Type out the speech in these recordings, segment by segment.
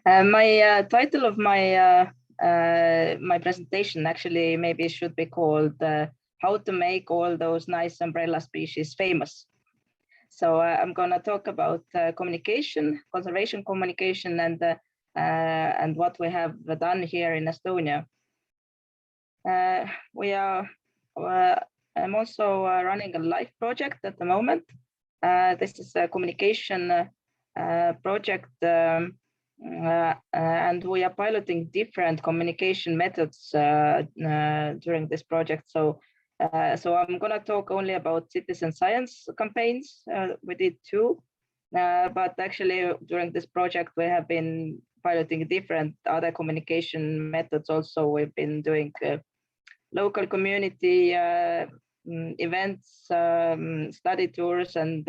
My title of my presentation actually maybe should be called "How to Make All Those Nice Umbrella Species Famous." So I'm going to talk about communication, conservation communication, and what we have done here in Estonia. I'm also running a live project at the moment. This is a communication project, and we are piloting different communication methods during this project. So I'm going to talk only about citizen science campaigns. We did two, but actually during this project we have been piloting different other communication methods. Also, we've been doing local community events, study tours, and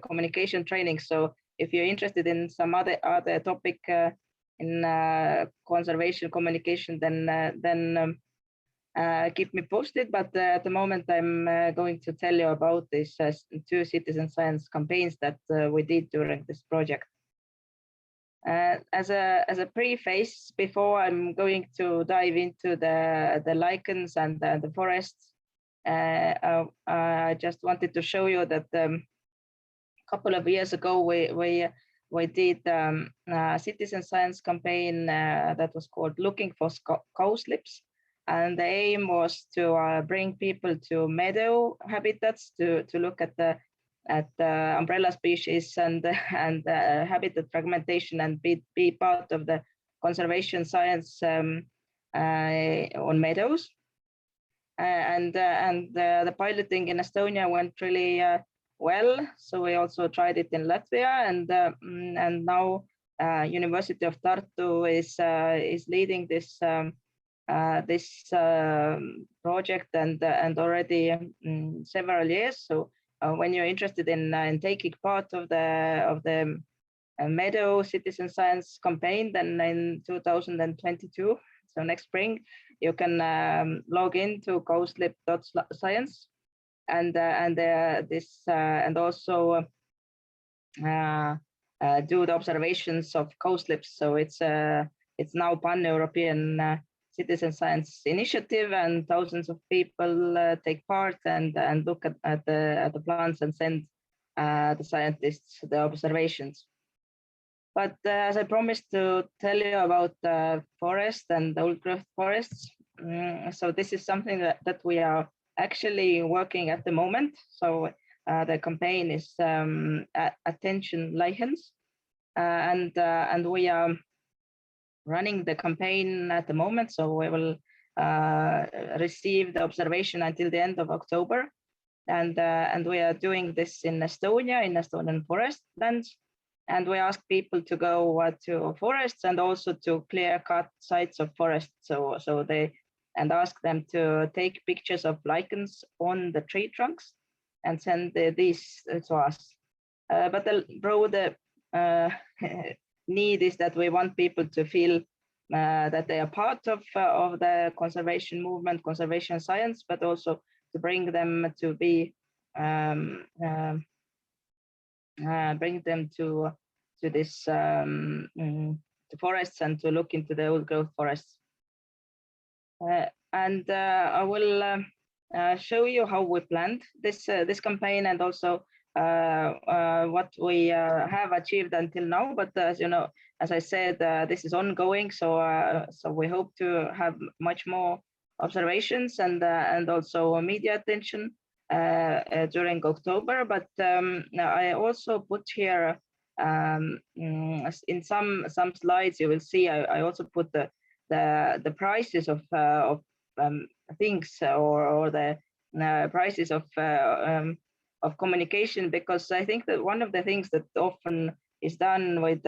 communication training. So if you're interested in some other topic in conservation communication, then keep me posted. But at the moment, I'm going to tell you about these two citizen science campaigns that we did during this project. As a preface, before I'm going to dive into the lichens and the forests, I just wanted to show you that a couple of years ago we did a citizen science campaign that was called "Looking for Cosleeps," and the aim was to bring people to meadow habitats to look at the umbrella species and habitat fragmentation, and be part of the conservation science on meadows. The piloting in Estonia went really well. So we also tried it in Latvia, and now University of Tartu is leading this project and already several years. So when you're interested in taking part of the meadow citizen science campaign, then in 2022, so next spring, you can log into cosleeps.science and also do the observations of cosleeps. So it's now pan-European citizen science initiative, and thousands of people take part and look at the plants and send the scientists the observations. But as I promised to tell you about the forest and the old growth forests, so this is something that we are actually working at the moment. So the campaign is Attention Lichens, and we are running the campaign at the moment. So we will receive the observation until the end of October, and we are doing this in Estonia, in Estonian forest lands. And we ask people to go to forests and also to clear cut sites of forests. So they ask them to take pictures of lichens on the tree trunks and send these to us. But the broader need is that we want people to feel that they are part of the conservation movement, conservation science, but also to bring them to be bring them to this to forests and to look into the old growth forests. I will show you how we planned this campaign, and also what we have achieved until now. But as you know, as I said, this is ongoing. So we hope to have much more observations and also media attention during October. But I also put here in some slides, you will see I also put the prices of things or the prices of communication, because I think that one of the things that often is done with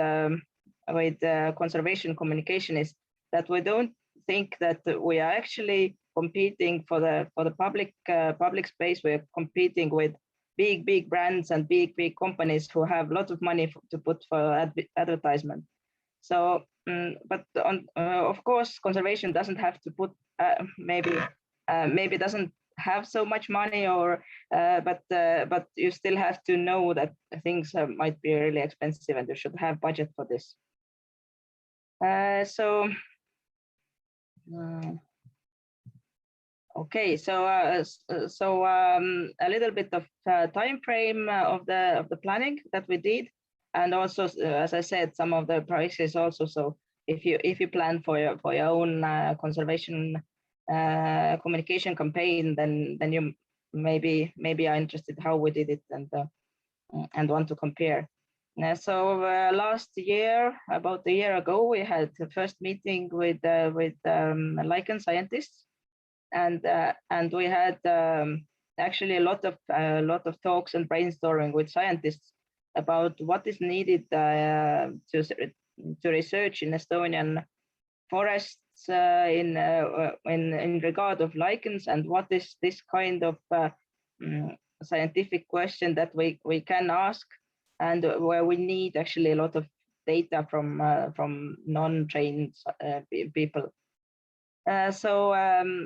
conservation communication is that we don't think that we are actually competing for the public space. We're competing with big brands and big companies who have a lot of money to put for advertisement. So, but of course, conservation doesn't have to put maybe doesn't have so much money, or but you still have to know that things might be really expensive, and you should have budget for this. Okay, so a little bit of time frame of the planning that we did, and also as I said, some of the prices also. So if you plan for your own conservation communication campaign, then you maybe are interested how we did it and want to compare. So last year, about a year ago, we had the first meeting with lichen scientists, and we had actually a lot of talks and brainstorming with scientists about what is needed to research in Estonian forests in regard of lichens, and what is this kind of scientific question that we can ask, and where we need actually a lot of data from non-trained people. So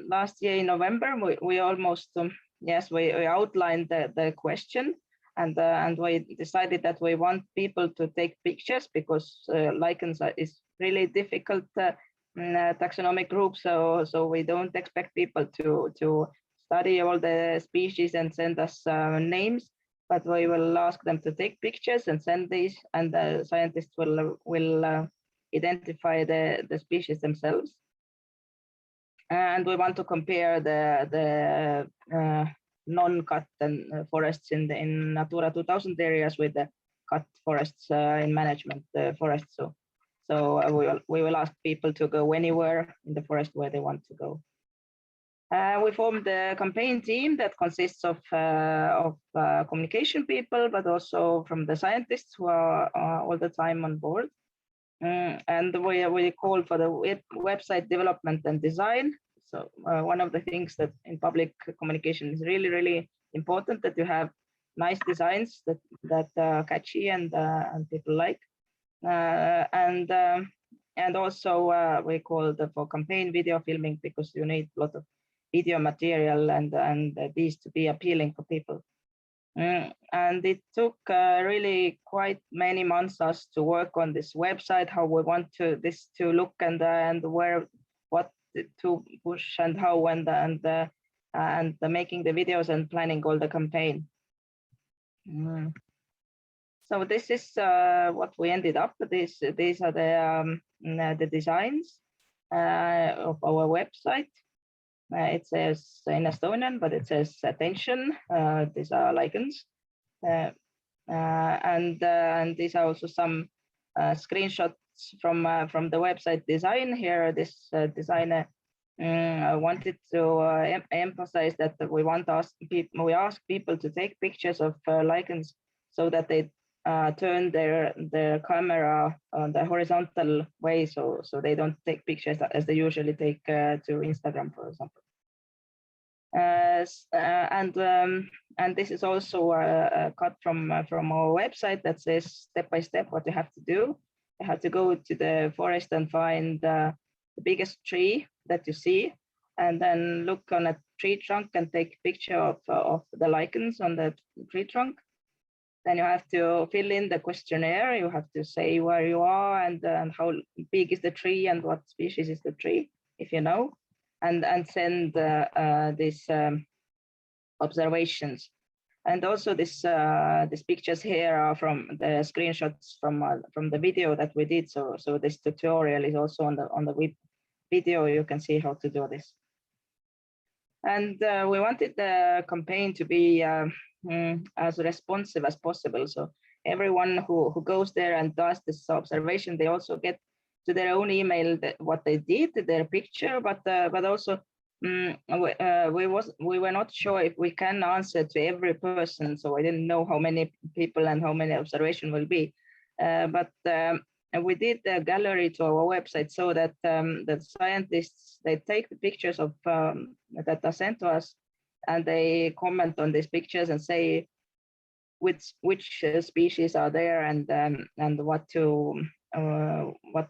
last year in November, we almost we outlined the question, and we decided that we want people to take pictures because lichens is really difficult taxonomic group. So we don't expect people to study all the species and send us names, but we will ask them to take pictures and send these, and the scientists will identify the species themselves. And we want to compare the non-cut forests in Natura 2000 areas with the cut forests in management forests. So we will ask people to go anywhere in the forest where they want to go. We formed a campaign team that consists of communication people, but also from the scientists who are all the time on board. And we call for the website development and design. So one of the things that in public communication is really important, that you have nice designs that are catchy and people like. And also we call for campaign video filming, because you need a lot of video material and these to be appealing for people. And it took really quite many months us to work on this website, how we want this to look, and what to push and how, and making the videos and planning all the campaign. So this is what we ended up. These are the designs of our website. It says in Estonian, but it says attention. These are lichens, and these are also some screenshots from the website design. Here, this designer wanted to emphasize that we ask people to take pictures of lichens so that they turn their camera on the horizontal way, so they don't take pictures as they usually take to Instagram, for example. And this is also a cut from our website that says step by step what you have to do. You have to go to the forest and find the biggest tree that you see, and then look on a tree trunk and take a picture of the lichens on the tree trunk. Then you have to fill in the questionnaire. You have to say where you are and how big is the tree and what species is the tree, if you know, and send these observations. And also these pictures here are from the screenshots from the video that we did. So this tutorial is also on the web video. You can see how to do this. And we wanted the campaign to be as responsive as possible. So everyone who goes there and does this observation, they also get to their own email what they did, their picture, but also we were not sure if we can answer to every person. So I didn't know how many people and how many observation will be. But we did a gallery to our website so that the scientists, they take the pictures of that are sent to us, and they comment on these pictures and say which species are there, and what to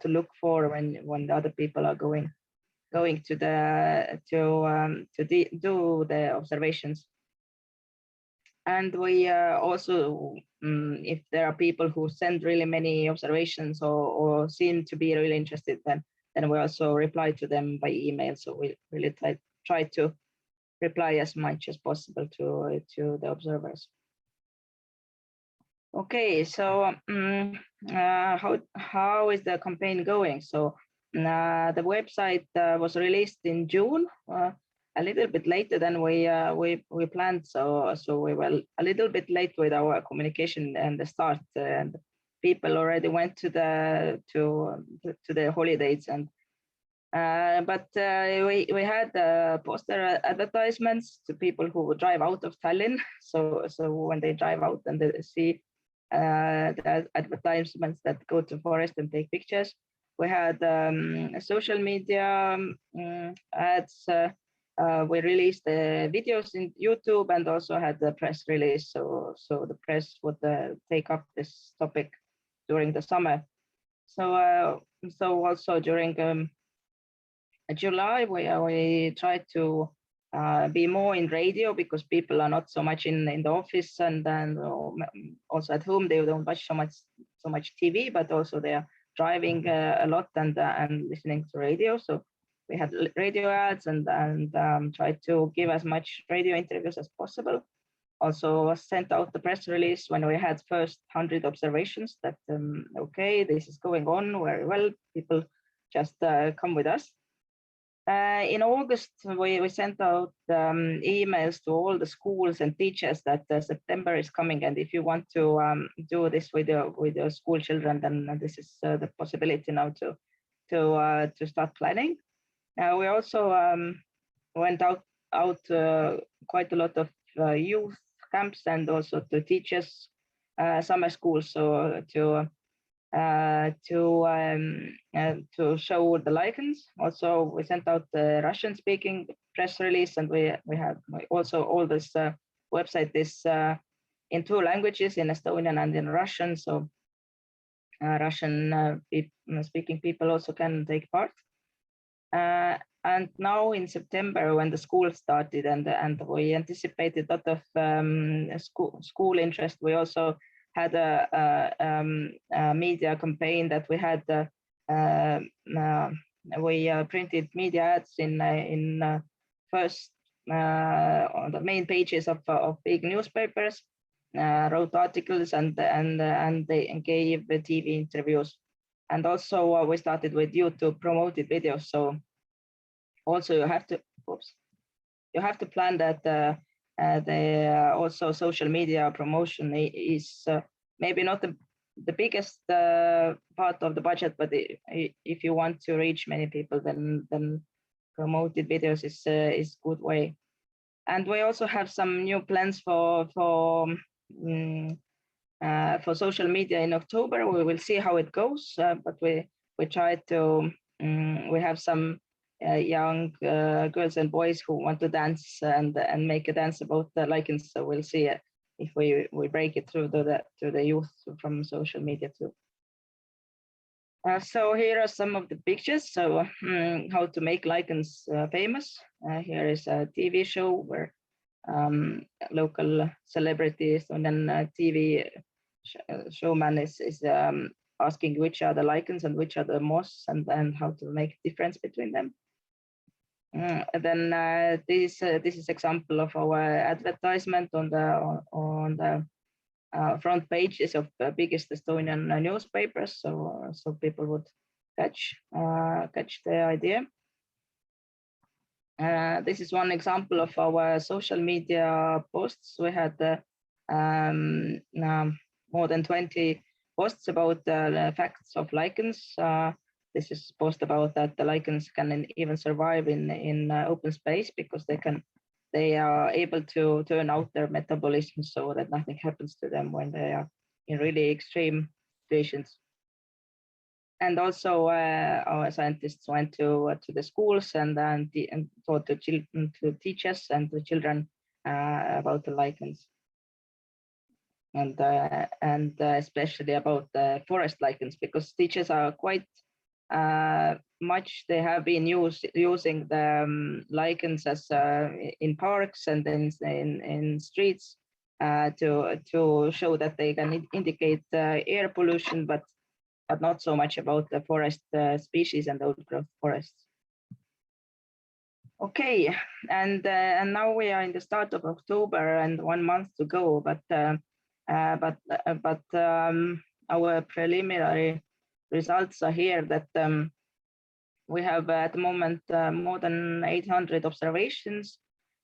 look for when the other people are going to do the observations. And we also, if there are people who send really many observations or seem to be really interested, then we also reply to them by email. So we really try to reply as much as possible to the observers. Okay, so how is the campaign going? So the website was released in June, a little bit later than we planned. So we were a little bit late with our communication and the start, and people already went to the holidays. And but we had poster advertisements to people who drive out of Tallinn. So when they drive out and they see the advertisements that go to forest and take pictures. We had social media ads. We released the videos in YouTube and also had the press release. So the press would take up this topic during the summer. So also during July, we tried to be more in radio because people are not so much in the office, and then also at home they don't watch so much TV, but also they are driving a lot and listening to radio. So we had radio ads and tried to give as much radio interviews as possible. Also sent out the press release when we had first 100 observations that okay, this is going on very well. People just come with us. In August, we sent out emails to all the schools and teachers that September is coming, and if you want to do this with your school children, then this is the possibility now to start planning. We also went out quite a lot of youth camps and also to teachers summer schools, so to show the lichens. Also, we sent out the Russian-speaking press release, and we have also all this website is in 2 languages, in Estonian and in Russian. So Russian-speaking people also can take part. And now in September, when the school started and we anticipated a lot of school interest, we also had a media campaign that we had. We printed media ads in first on the main pages of big newspapers, wrote articles and they gave the TV interviews, and also we started with YouTube promoted videos. So also you have to plan that. Also social media promotion is maybe not the biggest part of the budget, but if you want to reach many people, then promoted videos is good way. And we also have some new plans for social media in October. We will see how it goes, but we try to we have some young girls and boys who want to dance and make a dance about the lichens. So we'll see if we break it through to the youth from social media too. So here are some of the pictures. So how to make lichens famous. Here is a TV show where local celebrities and then TV showman is asking which are the lichens and which are the moss, and how to make difference between them. Then this is example of our advertisement on the front pages of the biggest Estonian newspapers, so people would catch the idea. This is one example of our social media posts. We had more than 20 posts about the facts of lichens. This is post about that the lichens can even survive in open space because they are able to turn out their metabolism so that nothing happens to them when they are in really extreme situations. And also our scientists went to the schools and taught to teachers and the children about the lichens. And especially about the forest lichens, because teachers are quite much, they have been using the lichens as in parks and in streets to show that they can indicate air pollution, but not so much about the forest species and old growth forests. Okay, and now we are in the start of October and 1 month to go, but our preliminary results are here that we have at the moment more than 800 observations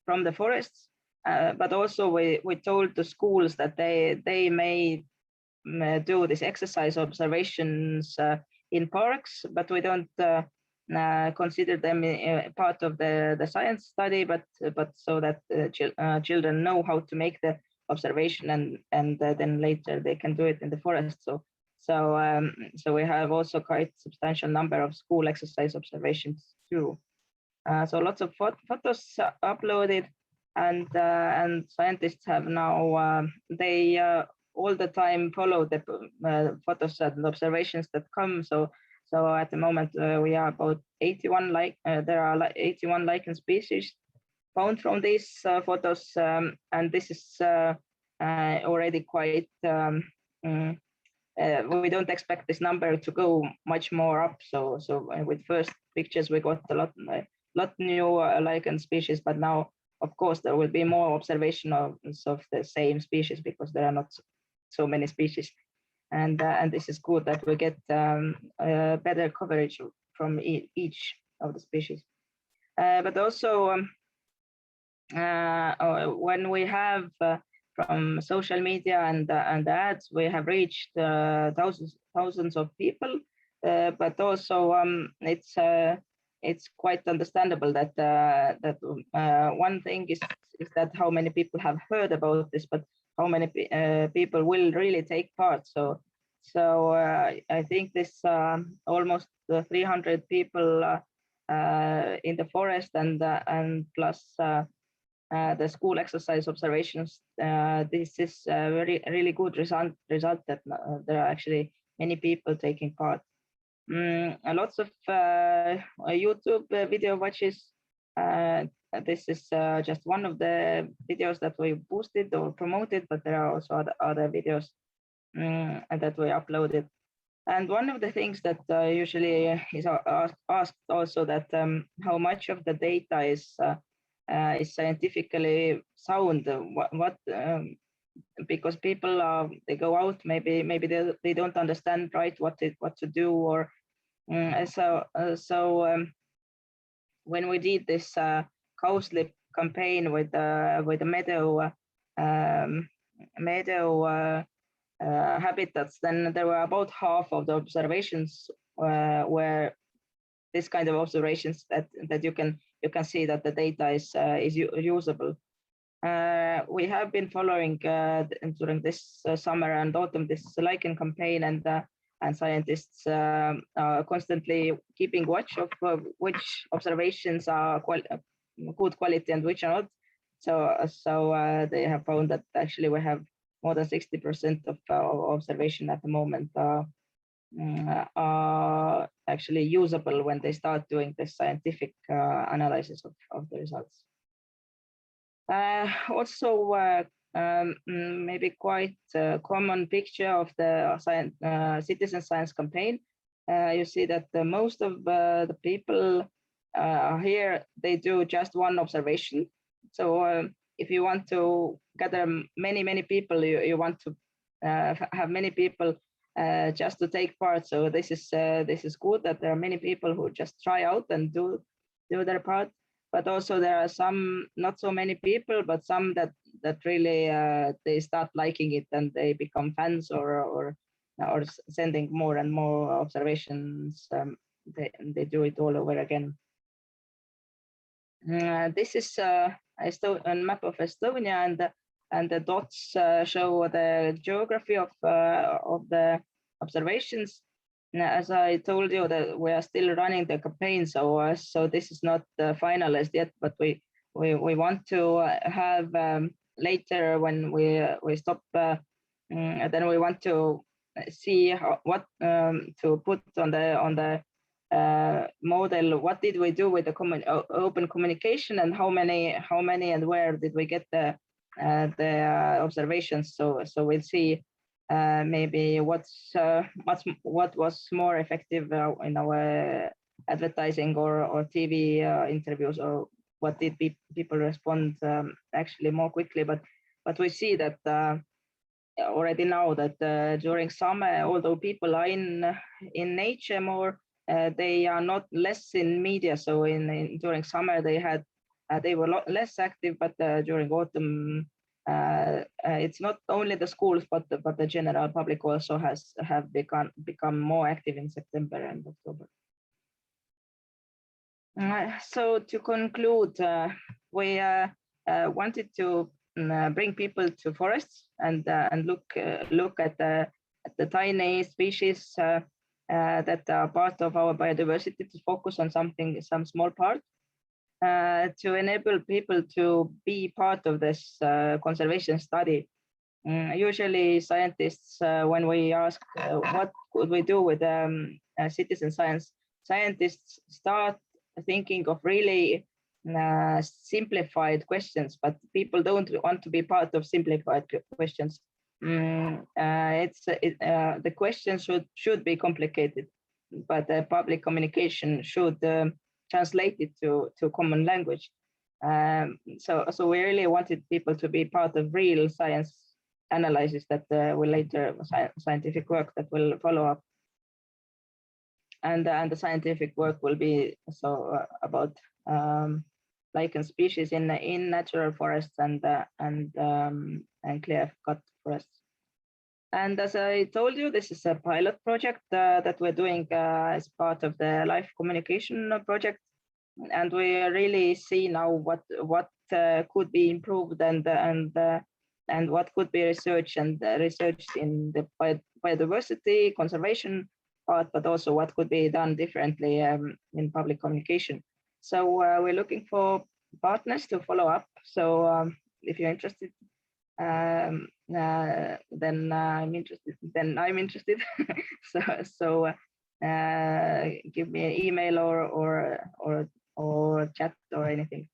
from the forests, but also we told the schools that they may do this exercise observations in parks, but we don't consider them part of the science study, but so that children know how to make the observation, and then later they can do it in the forest. So we have also quite substantial number of school exercise observations too. So lots of photos uploaded, and scientists have now they all the time follow the photos and observations that come. So at the moment we are about 81 there are like 81 lichen species found from these photos, and this is already quite. We don't expect this number to go much more up. So with first pictures we got a lot new lichen species, but now of course there will be more observation of the same species because there are not so many species, and this is good that we get better coverage from each of the species. But also when we have from social media and ads, we have reached thousands of people, but also it's quite understandable that one thing is that how many people have heard about this, but how many people will really take part. So I think this almost 300 people in the forest and plus the school exercise observations. This is a really good result that there are actually many people taking part. Lots of YouTube video watches. This is just one of the videos that we boosted or promoted, but there are also other videos that we uploaded. And one of the things that usually is asked also that how much of the data is scientifically sound. Because people they go out, maybe they don't understand right what to do, or when we did this cowslip campaign with the meadow habitats, then there were about half of the observations were this kind of observations that you can see that the data is usable. We have been following during this summer and autumn this lichen campaign, and scientists are constantly keeping watch of which observations are good quality and which are not. So they have found that actually we have more than 60% of observation at the moment are actually usable when they start doing the scientific analysis of the results. Also, maybe quite a common picture of the citizen science campaign. You see that most of the people here, they do just one observation. So if you want to gather many people, you want to have many people just to take part. So this is good that there are many people who just try out and do their part. But also there are some not so many people, but some that really they start liking it and they become fans or sending more and more observations. They do it all over again. This is a map of Estonia, and the dots show the geography of the observations. As I told you, that we are still running the campaign, so this is not finalized yet. But we want to have later when we stop. Then we want to see what to put on the model. What did we do with the open communication, and how many and where did we get the the observations. So we'll see maybe what was more effective in our advertising or TV interviews, or what did people respond actually more quickly. But we see that already now that during summer, although people are in nature more, they are not less in media. So during summer they were less active, but during autumn it's not only the schools but the general public also have become more active in September and October. So to conclude, we wanted to bring people to forests and look at the tiny species that are part of our biodiversity, to focus on some small part, to enable people to be part of this conservation study. Usually scientists, when we ask what could we do with citizen science, scientists start thinking of really simplified questions, but people don't want to be part of simplified questions. The question should be complicated, but public communication should translate it to common language. So we really wanted people to be part of real science analysis that will later scientific work that will follow up. And the scientific work will be about lichen species in natural forests and clear-cut forests. And as I told you, this is a pilot project that we're doing as part of the life communication project, and we really see now what could be improved and what could be researched in the biodiversity conservation part, but also what could be done differently in public communication. So we're looking for partners to follow up. So if you're interested, then I'm interested. so give me an email or chat or anything.